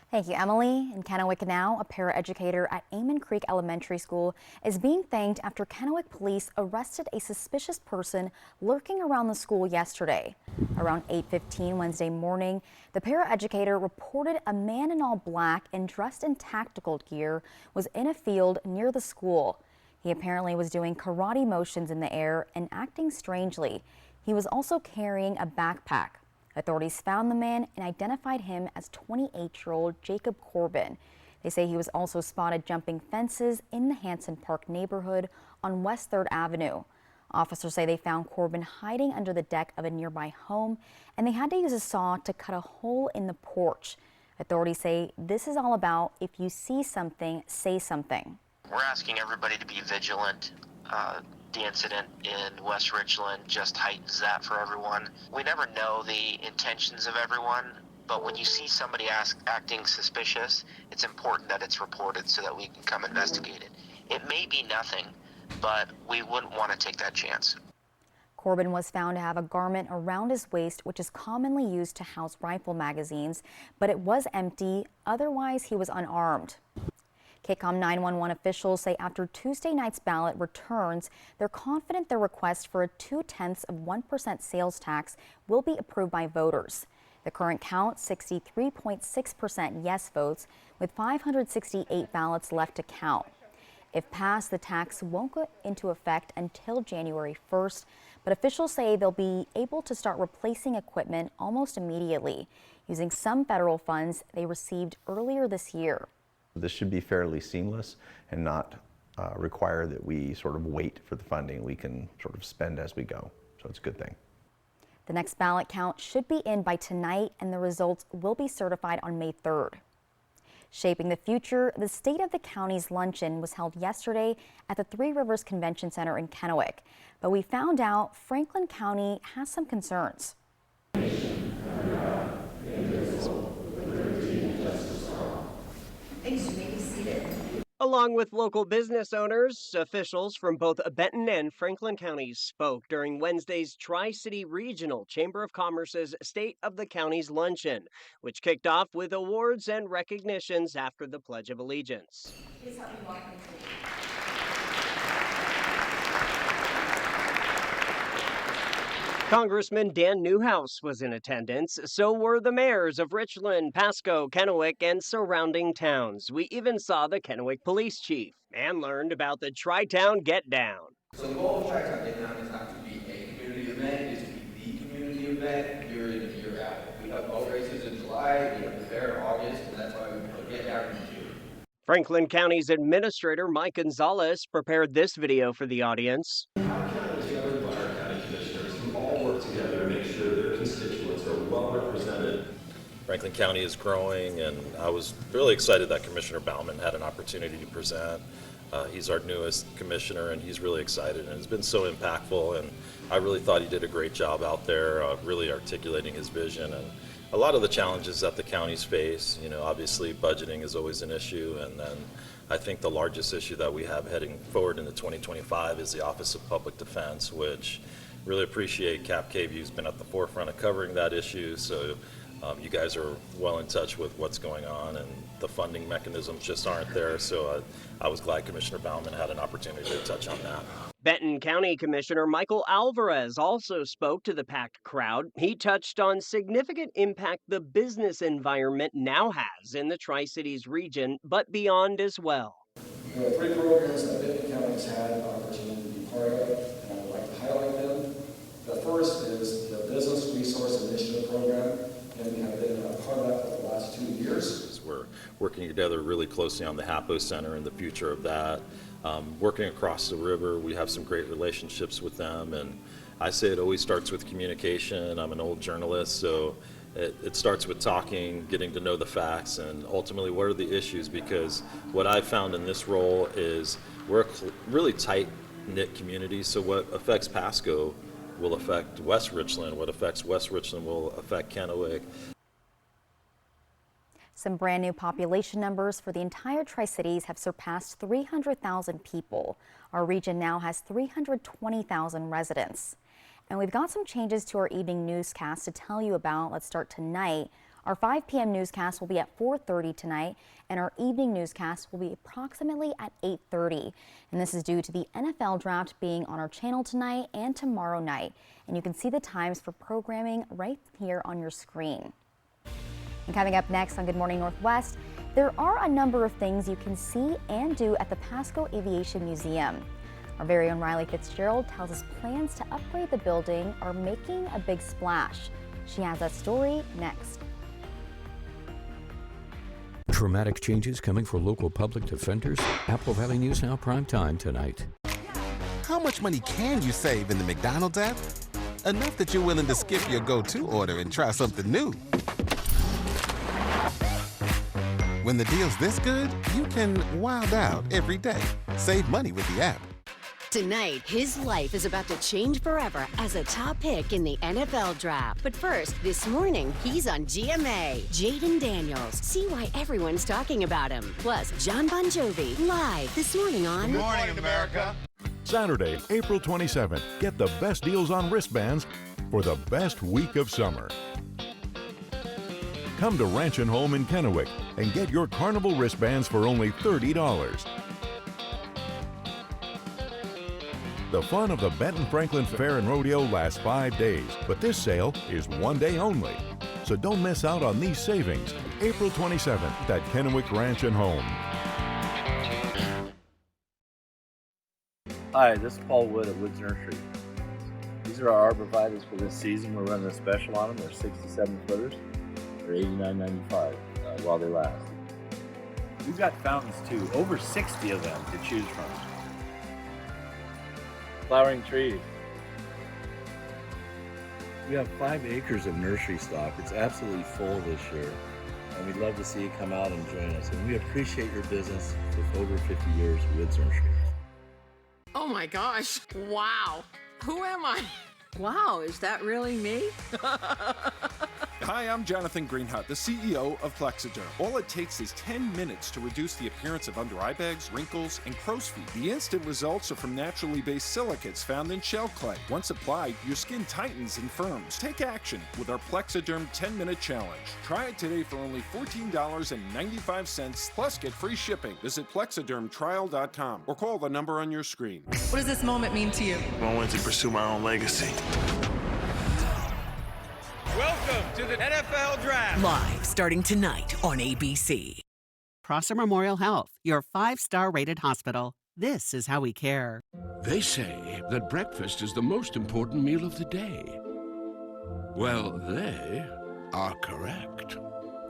Thank you, Emily. In Kennewick now, a paraeducator at Amon Creek Elementary School is being thanked after Kennewick police arrested a suspicious person lurking around the school yesterday. Around 8:15 Wednesday morning, the paraeducator reported a man in all black and dressed in tactical gear was in a field near the school. He apparently was doing karate motions in the air and acting strangely. He was also carrying a backpack. Authorities found the man and identified him as 28-year-old Jacob Corbin. They say he was also spotted jumping fences in the Hanson Park neighborhood on West 3rd Avenue. Officers say they found Corbin hiding under the deck of a nearby home, and they had to use a saw to cut a hole in the porch. Authorities say this is all about if you see something, say something. We're asking everybody to be vigilant. The incident in West Richland just heightens that for everyone. We never know the intentions of everyone, but when you see somebody acting suspicious, it's important that it's reported so that we can come investigate it. It may be nothing, but we wouldn't want to take that chance. Corbin was found to have a garment around his waist, which is commonly used to house rifle magazines, but it was empty. Otherwise, he was unarmed. KCOM 911 officials say after Tuesday night's ballot returns, they're confident their request for a 0.2% sales tax will be approved by voters. The current count, 63.6% yes votes, with 568 ballots left to count. If passed, the tax won't go into effect until January 1st, but officials say they'll be able to start replacing equipment almost immediately, using some federal funds they received earlier this year. This should be fairly seamless and not require that we sort of wait for the funding. We can sort of spend as we go, so it's a good thing. The next ballot count should be in by tonight, and the results will be certified on May 3rd. Shaping the future, the State of the County's luncheon was held yesterday at the Three Rivers Convention Center in Kennewick, but we found out Franklin County has some concerns. Thanks, you may be seated. Along with local business owners, officials from both Benton and Franklin counties spoke during Wednesday's Tri-City Regional Chamber of Commerce's State of the County's Luncheon, which kicked off with awards and recognitions after the Pledge of Allegiance. Please help me welcome the Congressman Dan Newhouse was in attendance, so were the mayors of Richland, Pasco, Kennewick, and surrounding towns. We even saw the Kennewick police chief and learned about the Tri-Town Get Down. So the goal of Tri-Town Get Down is not to be a community event, it is to be the community event year in and year out. We have boat races in July, we have the fair in August, and that's why we put Get Down in June. Franklin County's Administrator Mike Gonzalez prepared this video for the audience. Franklin County is growing, and I was really excited that Commissioner Bauman had an opportunity to present. He's our newest commissioner, and he's really excited, and it's been so impactful, and I really thought he did a great job out there, really articulating his vision and a lot of the challenges that the counties face. You know, obviously budgeting is always an issue, and then I think the largest issue that we have heading forward into 2025 is the Office of Public Defense, which really appreciate Cap K-View's been at the forefront of covering that issue. So you guys are well in touch with what's going on, and the funding mechanisms just aren't there. So I was glad Commissioner Bauman had an opportunity to touch on that. Benton County Commissioner Michael Alvarez also spoke to the packed crowd. He touched on significant impact the business environment now has in the Tri-Cities region, but beyond as well. There are 3 programs that Benton County has had an opportunity to be part of, and I would like to highlight them. The first is the Business Resource Initiative Program, and we have been a part of that for the last 2 years. We're working together really closely on the HAPO Center and the future of that. Working across the river, we have some great relationships with them, and I say it always starts with communication. I'm an old journalist, so it starts with talking, getting to know the facts, and ultimately what are the issues, because what I found in this role is we're a really tight-knit community, so what affects Pasco will affect West Richland, what affects West Richland will affect Kennewick. Some brand new population numbers for the entire Tri-Cities have surpassed 300,000 people. Our region now has 320,000 residents. And we've got some changes to our evening newscast to tell you about. Let's start tonight. Our 5 p.m. newscast will be at 4:30 tonight, and our evening newscast will be approximately at 8:30. And this is due to the NFL draft being on our channel tonight and tomorrow night. And you can see the times for programming right here on your screen. And coming up next on Good Morning Northwest, there are a number of things you can see and do at the Pasco Aviation Museum. Our very own Riley Fitzgerald tells us plans to upgrade the building are making a big splash. She has that story next. Dramatic changes coming for local public defenders. Apple Valley News Now primetime tonight. How much money can you save in the McDonald's app? Enough that you're willing to skip your go-to order and try something new. When the deal's this good, you can wild out every day. Save money with the app. Tonight, his life is about to change forever as a top pick in the NFL draft. But first, this morning, he's on GMA. Jaden Daniels. See why everyone's talking about him. Plus, John Bon Jovi, live this morning on Good Morning America. Saturday, April 27th. Get the best deals on wristbands for the best week of summer. Come to Ranch and Home in Kennewick and get your Carnival wristbands for only $30. The fun of the Benton Franklin Fair and Rodeo lasts 5 days, but this sale is 1 day only. So don't miss out on these savings. April 27th at Kennewick Ranch and Home. Hi, this is Paul Wood at Woods Nursery. These are our arborvitaes for this season. We're running a special on them. They're 67 footers. They're $89.95 while they last. We've got fountains too, over 60 of them to choose from. Flowering trees. We have 5 acres of nursery stock. It's absolutely full this year, and we'd love to see you come out and join us. And we appreciate your business with over 50 years of Woods Nursery. Oh my gosh, wow. Who am I? Wow, is that really me? Hi, I'm Jonathan Greenhut, the CEO of Plexiderm. All it takes is 10 minutes to reduce the appearance of under eye bags, wrinkles, and crow's feet. The instant results are from naturally based silicates found in shell clay. Once applied, your skin tightens and firms. Take action with our Plexiderm 10-minute challenge. Try it today for only $14.95, plus get free shipping. Visit plexidermtrial.com or call the number on your screen. What does this moment mean to you? I wanted to pursue my own legacy. Welcome to the NFL Draft. Live starting tonight on ABC. Prosser Memorial Health, your 5-star rated hospital. This is how we care. They say that breakfast is the most important meal of the day. Well, they are correct.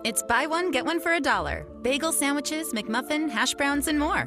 It's buy one, get one for $1. Bagel sandwiches, McMuffin, hash browns, and more.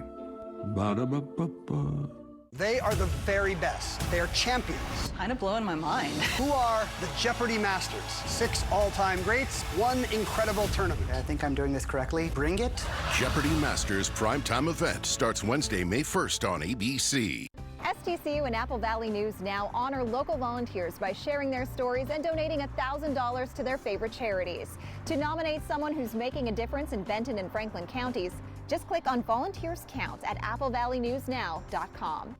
Ba-da-ba-ba-ba. They are the very best. They are champions. Kind of blowing my mind. Who are the Jeopardy Masters? 6 all-time greats, 1 incredible tournament. I think I'm doing this correctly. Bring it. Jeopardy Masters primetime event starts Wednesday, May 1st on ABC. STCU and Apple Valley News Now honor local volunteers by sharing their stories and donating $1,000 to their favorite charities. To nominate someone who's making a difference in Benton and Franklin counties, just click on Volunteers Count at applevalleynewsnow.com.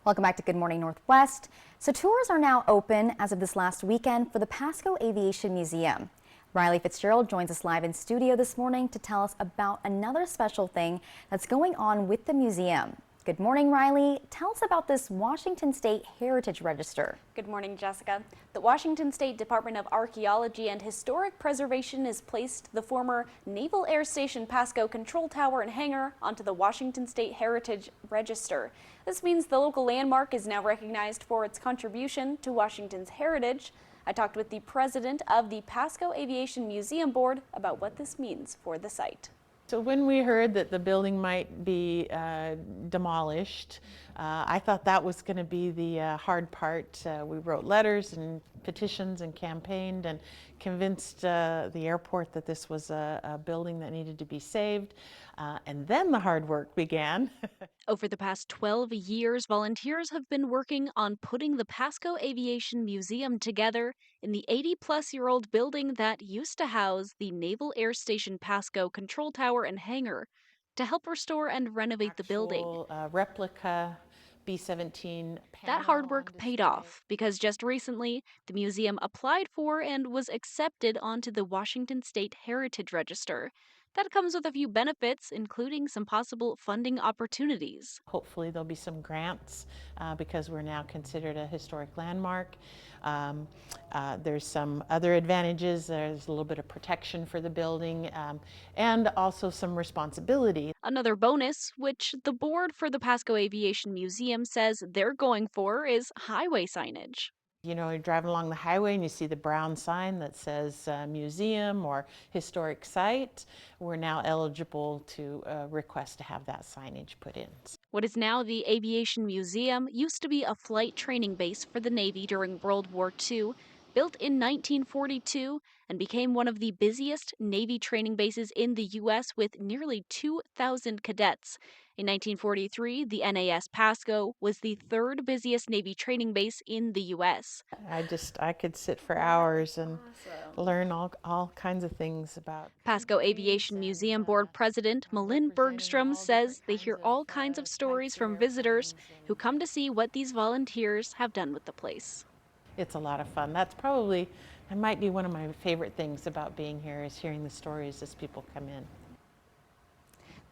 Welcome back to Good Morning Northwest. So tours are now open as of this last weekend for the Pasco Aviation Museum. Riley Fitzgerald joins us live in studio this morning to tell us about another special thing that's going on with the museum. Good morning, Riley. Tell us about this Washington State Heritage Register. Good morning, Jessica. The Washington State Department of Archaeology and Historic Preservation has placed the former Naval Air Station Pasco Control Tower and Hangar onto the Washington State Heritage Register. This means the local landmark is now recognized for its contribution to Washington's heritage. I talked with the president of the Pasco Aviation Museum Board about what this means for the site. So when we heard that the building might be demolished, I thought that was going to be the hard part. We wrote letters and petitions and campaigned and convinced the airport that this was a building that needed to be saved. And then the hard work began. Over the past 12 years, volunteers have been working on putting the Pasco Aviation Museum together in the 80-plus-year-old building that used to house the Naval Air Station Pasco control tower and hangar to help restore and renovate the building. Replica B-17 That hard work paid off because just recently, the museum applied for and was accepted onto the Washington State Heritage Register. That comes with a few benefits, including some possible funding opportunities. Hopefully there'll be some grants because we're now considered a historic landmark. There's some other advantages. There's a little bit of protection for the building and also some responsibility. Another bonus, which the board for the Pasco Aviation Museum says they're going for, is highway signage. You know, you're driving along the highway and you see the brown sign that says museum or historic site. We're now eligible to request to have that signage put in. What is now the Aviation Museum used to be a flight training base for the Navy during World War II, built in 1942 and became one of the busiest Navy training bases in the U.S. with nearly 2,000 cadets. In 1943, the NAS Pasco was the third busiest Navy training base in the U.S. I could sit for hours and learn all kinds of things about. Pasco Aviation Museum Board President Malin Bergstrom says they hear all kinds of stories from visitors who come to see what these volunteers have done with the place. It's a lot of fun. That might be one of my favorite things about being here is hearing the stories as people come in.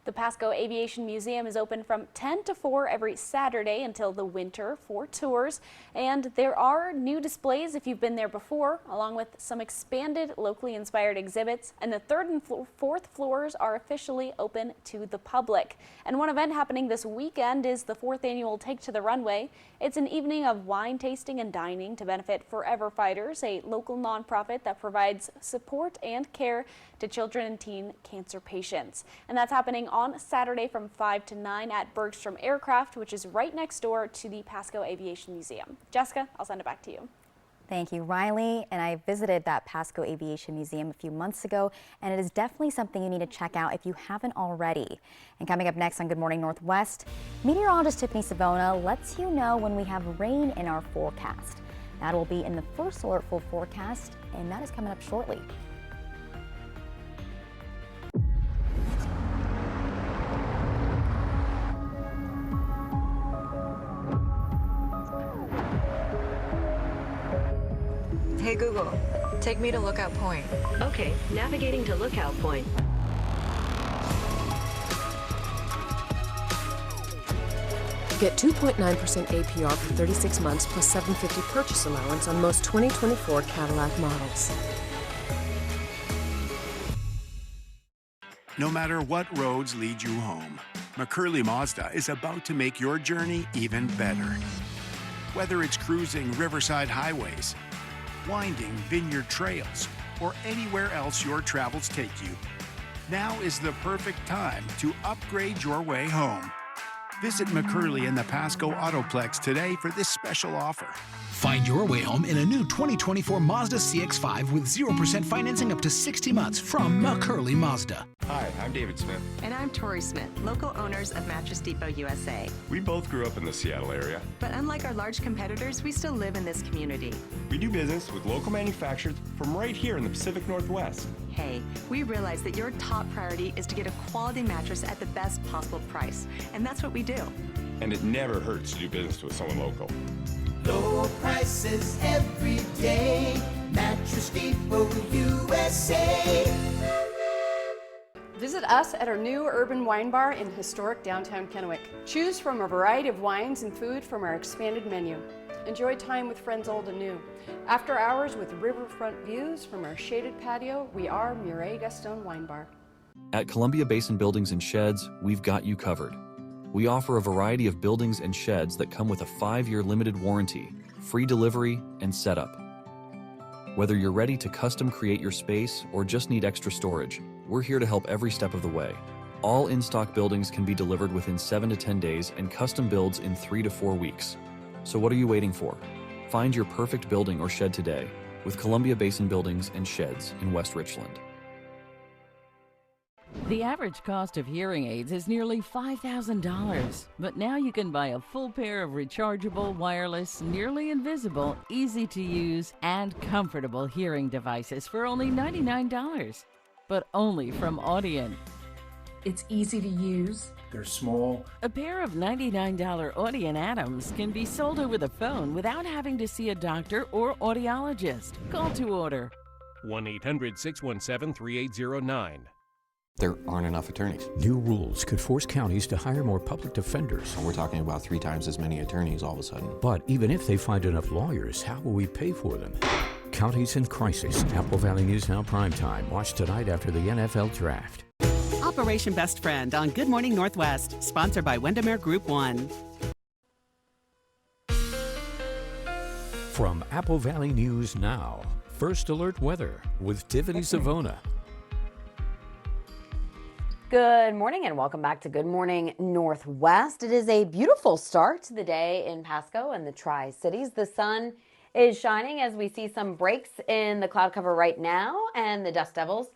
The Pasco Aviation Museum is open from 10 to 4 every Saturday until the winter for tours. And there are new displays if you've been there before, along with some expanded locally inspired exhibits. And the third and fourth floors are officially open to the public. And one event happening this weekend is the 4th annual Take to the Runway. It's an evening of wine tasting and dining to benefit Forever Fighters, a local nonprofit that provides support and care to children and teen cancer patients. And that's happening on Saturday from 5 to 9 at Bergstrom Aircraft, which is right next door to the Pasco Aviation Museum. Jessica, I'll send it back to you. Thank you, Riley. And I visited that Pasco Aviation Museum a few months ago, and it is definitely something you need to check out if you haven't already. And coming up next on Good Morning Northwest, meteorologist Tiffany Savona lets you know when we have rain in our forecast. That will be in the first alert full forecast, and that is coming up shortly. Hey Google, take me to Lookout Point. Okay, navigating to Lookout Point. Get 2.9% APR for 36 months plus $750 purchase allowance on most 2024 Cadillac models. No matter what roads lead you home, McCurley Mazda is about to make your journey even better. Whether it's cruising riverside highways, winding vineyard trails, or anywhere else your travels take you, now is the perfect time to upgrade your way home. Visit McCurley in the Pasco Autoplex today for this special offer. Find your way home in a new 2024 Mazda CX-5 with 0% financing up to 60 months from McCurley Mazda. Hi, I'm David Smith. And I'm Tori Smith, local owners of Mattress Depot USA. We both grew up in the Seattle area. But unlike our large competitors, we still live in this community. We do business with local manufacturers from right here in the Pacific Northwest. Hey, we realize that your top priority is to get a quality mattress at the best possible price. And that's what we do. And it never hurts to do business with someone local. Low prices every day. Mattress Depot USA. Visit us at our new urban wine bar in historic downtown Kennewick. Choose from a variety of wines and food from our expanded menu. Enjoy time with friends old and new. After hours with riverfront views from our shaded patio, we are Mireille Gaston Wine Bar. At Columbia Basin Buildings and Sheds, we've got you covered. We offer a variety of buildings and sheds that come with a 5-year limited warranty, free delivery, and setup. Whether you're ready to custom create your space or just need extra storage, we're here to help every step of the way. All in-stock buildings can be delivered within 7 to 10 days and custom builds in 3 to 4 weeks. So what are you waiting for? Find your perfect building or shed today with Columbia Basin Buildings and Sheds in West Richland. The average cost of hearing aids is nearly $5,000, but now you can buy a full pair of rechargeable, wireless, nearly invisible, easy to use, and comfortable hearing devices for only $99, but only from Audient. It's easy to use. They're small. A pair of $99 Audient Atoms can be sold over the phone without having to see a doctor or audiologist. Call to order. 1-800-617-3809. There aren't enough attorneys. New rules could force counties to hire more public defenders. We're talking about 3 times as many attorneys all of a sudden. But even if they find enough lawyers, how will we pay for them? Counties in crisis. Apple Valley News Now Primetime. Watch tonight after the NFL Draft. Operation Best Friend on Good Morning Northwest, sponsored by Windermere Group 1. From Apple Valley News Now, First Alert Weather with Tiffany Savona. Good morning and welcome back to Good Morning Northwest. It is a beautiful start to the day in Pasco and the Tri-Cities. The sun is shining as we see some breaks in the cloud cover right now, and the Dust Devils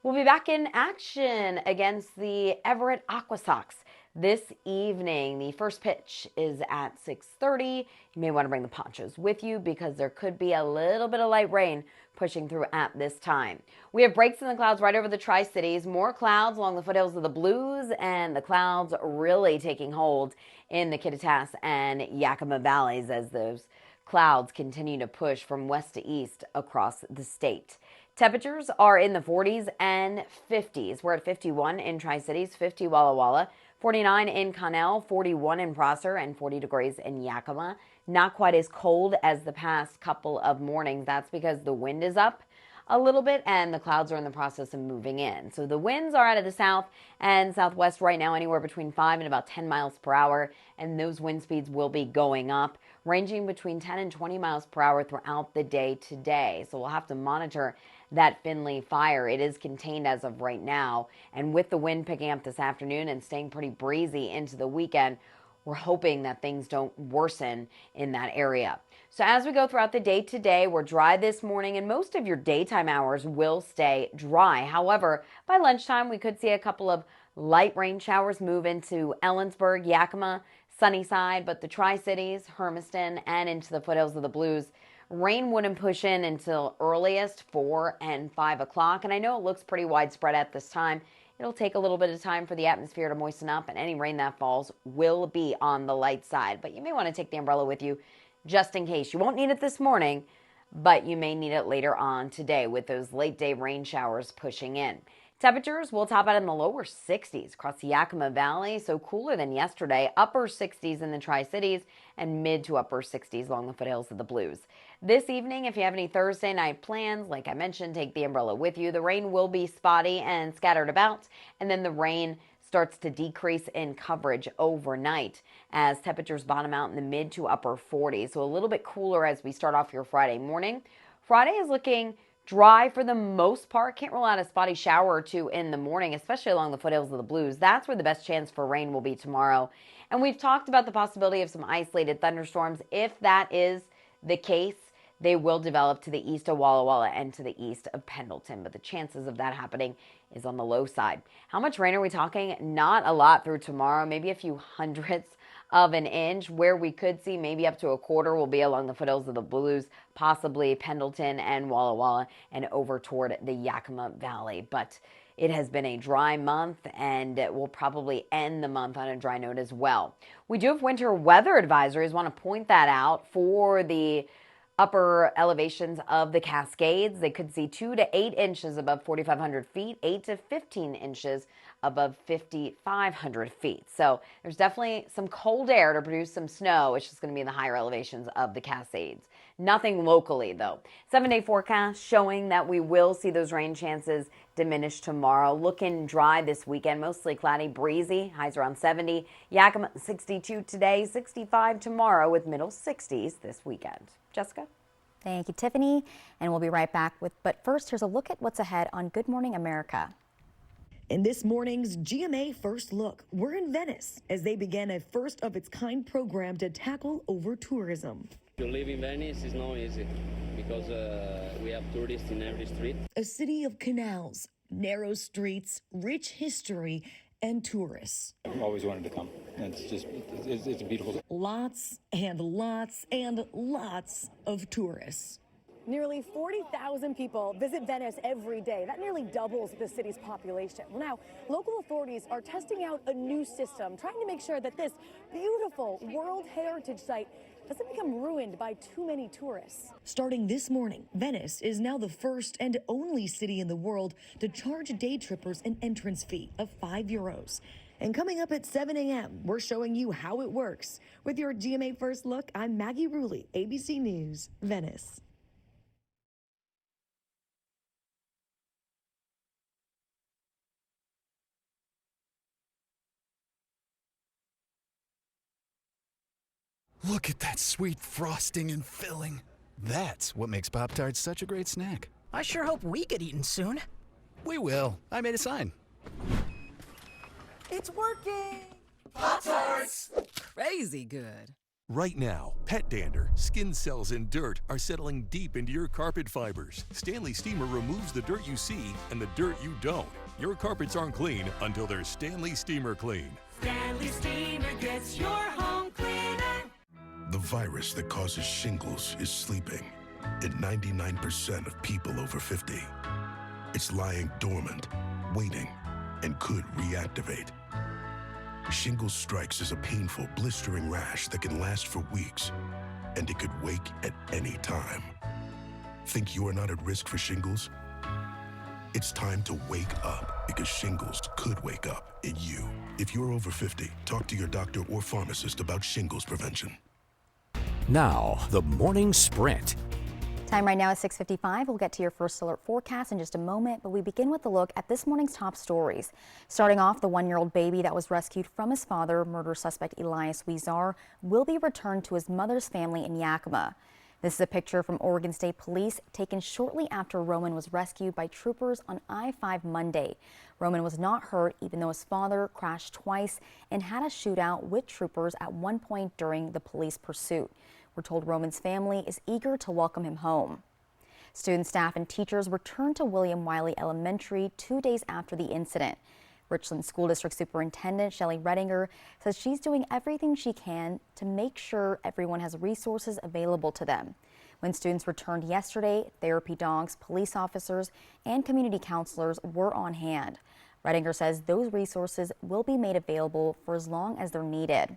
will be back in action against the Everett Aqua Sox this evening. The first pitch is at 6:30. You may want to bring the ponchos with you because there could be a little bit of light rain pushing through at this time. We have breaks in the clouds right over the Tri-Cities, more clouds along the foothills of the Blues, and the clouds really taking hold in the Kittitas and Yakima valleys as those clouds continue to push from west to east across the state. Temperatures are in the 40s and 50s. We're at 51 in Tri-Cities, 50 Walla Walla, 49 in Connell, 41 in Prosser, and 40 degrees in Yakima. Not quite as cold as the past couple of mornings. That's because the wind is up a little bit and the clouds are in the process of moving in. So the winds are out of the south and southwest right now, anywhere between 5 and about 10 miles per hour. And those wind speeds will be going up, ranging between 10 and 20 miles per hour throughout the day today. So we'll have to monitor that Finley fire. It is contained as of right now. And with the wind picking up this afternoon and staying pretty breezy into the weekend, we're hoping that things don't worsen in that area. So as we go throughout the day today, we're dry this morning and most of your daytime hours will stay dry. However, by lunchtime, we could see a couple of light rain showers move into Ellensburg, Yakima, Sunnyside, but the Tri-Cities, Hermiston, and into the foothills of the Blues, rain wouldn't push in until earliest 4 and 5 o'clock. And I know it looks pretty widespread at this time. It'll take a little bit of time for the atmosphere to moisten up, and any rain that falls will be on the light side. But you may want to take the umbrella with you just in case. You won't need it this morning, but you may need it later on today with those late day rain showers pushing in. Temperatures will top out in the lower 60s across the Yakima Valley, so cooler than yesterday, upper 60s in the Tri-Cities and mid to upper 60s along the foothills of the Blues. This evening, if you have any Thursday night plans, like I mentioned, take the umbrella with you. The rain will be spotty and scattered about, and then the rain starts to decrease in coverage overnight as temperatures bottom out in the mid to upper 40s, so a little bit cooler as we start off your Friday morning. Friday is looking dry for the most part. Can't rule out a spotty shower or two in the morning, especially along the foothills of the Blues. That's where the best chance for rain will be tomorrow. And we've talked about the possibility of some isolated thunderstorms. If that is the case, they will develop to the east of Walla Walla and to the east of Pendleton, but the chances of that happening is on the low side. How much rain are we talking? Not a lot through tomorrow, maybe a few hundredths of an inch. Where we could see maybe up to a quarter will be along the foothills of the Blues, possibly Pendleton and Walla Walla, and over toward the Yakima Valley. But it has been a dry month, and it will probably end the month on a dry note as well. We do have winter weather advisories. I want to point that out for the upper elevations of the Cascades. They could see 2 to 8 inches above 4,500 feet, 8 to 15 inches above 5,500 feet. So there's definitely some cold air to produce some snow. It's just going to be in the higher elevations of the Cascades. Nothing locally, though. 7-day forecast showing that we will see those rain chances diminish tomorrow. Looking dry this weekend, mostly cloudy, breezy, highs around 70. Yakima 62 today, 65 tomorrow, with middle 60s this weekend. Jessica? Thank you, Tiffany. And we'll be right back but first, here's a look at what's ahead on Good Morning America. In this morning's GMA First Look, we're in Venice as they began a first-of-its-kind program to tackle over-tourism. To live in Venice is not easy because we have tourists in every street. A city of canals, narrow streets, rich history, and tourists. I've always wanted to come. It's beautiful. Lots and lots and lots of tourists. Nearly 40,000 people visit Venice every day. That nearly doubles the city's population. Well, now, local authorities are testing out a new system, trying to make sure that this beautiful World Heritage Site doesn't become ruined by too many tourists. Starting this morning, Venice is now the first and only city in the world to charge day trippers an entrance fee of €5. And coming up at 7 a.m., we're showing you how it works. With your GMA First Look, I'm Maggie Rulli, ABC News, Venice. Look at that sweet frosting and filling. That's what makes Pop-Tarts such a great snack. I sure hope we get eaten soon. We will. I made a sign. It's working! Pop-Tarts! Crazy good. Right now, pet dander, skin cells, and dirt are settling deep into your carpet fibers. Stanley Steamer removes the dirt you see and the dirt you don't. Your carpets aren't clean until they're Stanley Steamer clean. Stanley Steamer gets your home cleaner. The virus that causes shingles is sleeping in 99% of people over 50. It's lying dormant, waiting, and could reactivate. Shingles strikes as a painful, blistering rash that can last for weeks, and it could wake at any time. Think you are not at risk for shingles? It's time to wake up, because shingles could wake up in you. If you're over 50, talk to your doctor or pharmacist about shingles prevention. Now, the morning sprint. Time right now is 6:55. We'll get to your first alert forecast in just a moment, but we begin with a look at this morning's top stories. Starting off, the 1-year-old baby that was rescued from his father, murder suspect Elias Huizar, will be returned to his mother's family in Yakima. This is a picture from Oregon State Police taken shortly after Roman was rescued by troopers on I-5 Monday. Roman was not hurt, even though his father crashed twice and had a shootout with troopers at one point during the police pursuit. We're told Roman's family is eager to welcome him home. Students, staff, and teachers returned to William Wiley Elementary 2 days after the incident. Richland School District Superintendent Shelley Redinger says she's doing everything she can to make sure everyone has resources available to them. When students returned yesterday, therapy dogs, police officers, and community counselors were on hand. Redinger says those resources will be made available for as long as they're needed.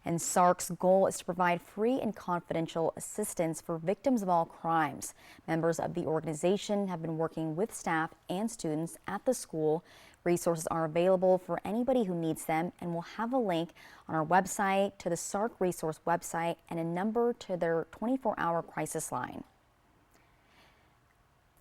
And SARC's goal is to provide free and confidential assistance for victims of all crimes. Members of the organization have been working with staff and students at the school. Resources are available for anybody who needs them, and we'll have a link on our website to the SARC resource website and a number to their 24-hour crisis line.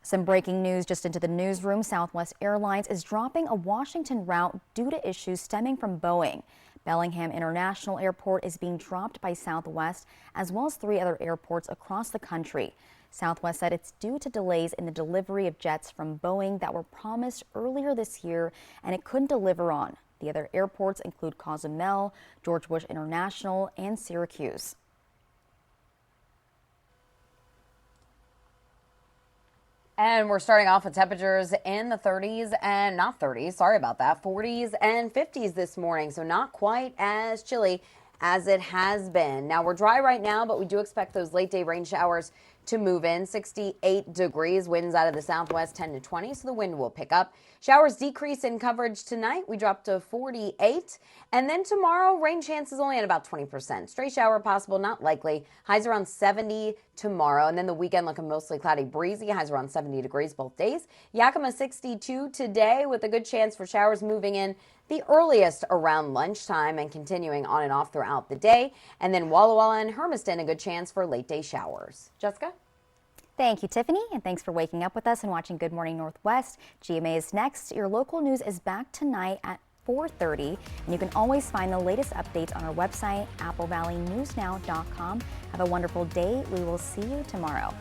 Some breaking news just into the newsroom. Southwest Airlines is dropping a Washington route due to issues stemming from Boeing. Bellingham International Airport is being dropped by Southwest, as well as 3 other airports across the country. Southwest said it's due to delays in the delivery of jets from Boeing that were promised earlier this year and it couldn't deliver on. The other airports include Cozumel, George Bush International, and Syracuse. And we're starting off with temperatures in the 30s and not 30s, sorry about that, 40s and 50s this morning. So not quite as chilly as it has been. Now we're dry right now, but we do expect those late day rain showers to move in. 68 degrees, winds out of the southwest 10 to 20, so the wind will pick up. Showers decrease in coverage tonight. We drop to 48. And then tomorrow, rain chances only at about 20%. Stray shower possible, not likely. Highs around 70 tomorrow. And then the weekend looking mostly cloudy, breezy. Highs around 70 degrees both days. Yakima 62 today with a good chance for showers moving in the earliest around lunchtime and continuing on and off throughout the day. And then Walla Walla and Hermiston, a good chance for late day showers. Jessica? Thank you, Tiffany, and thanks for waking up with us and watching Good Morning Northwest. GMA is next. Your local news is back tonight at 4:30, and you can always find the latest updates on our website, applevalleyNewsNow.com. Have a wonderful day. We will see you tomorrow.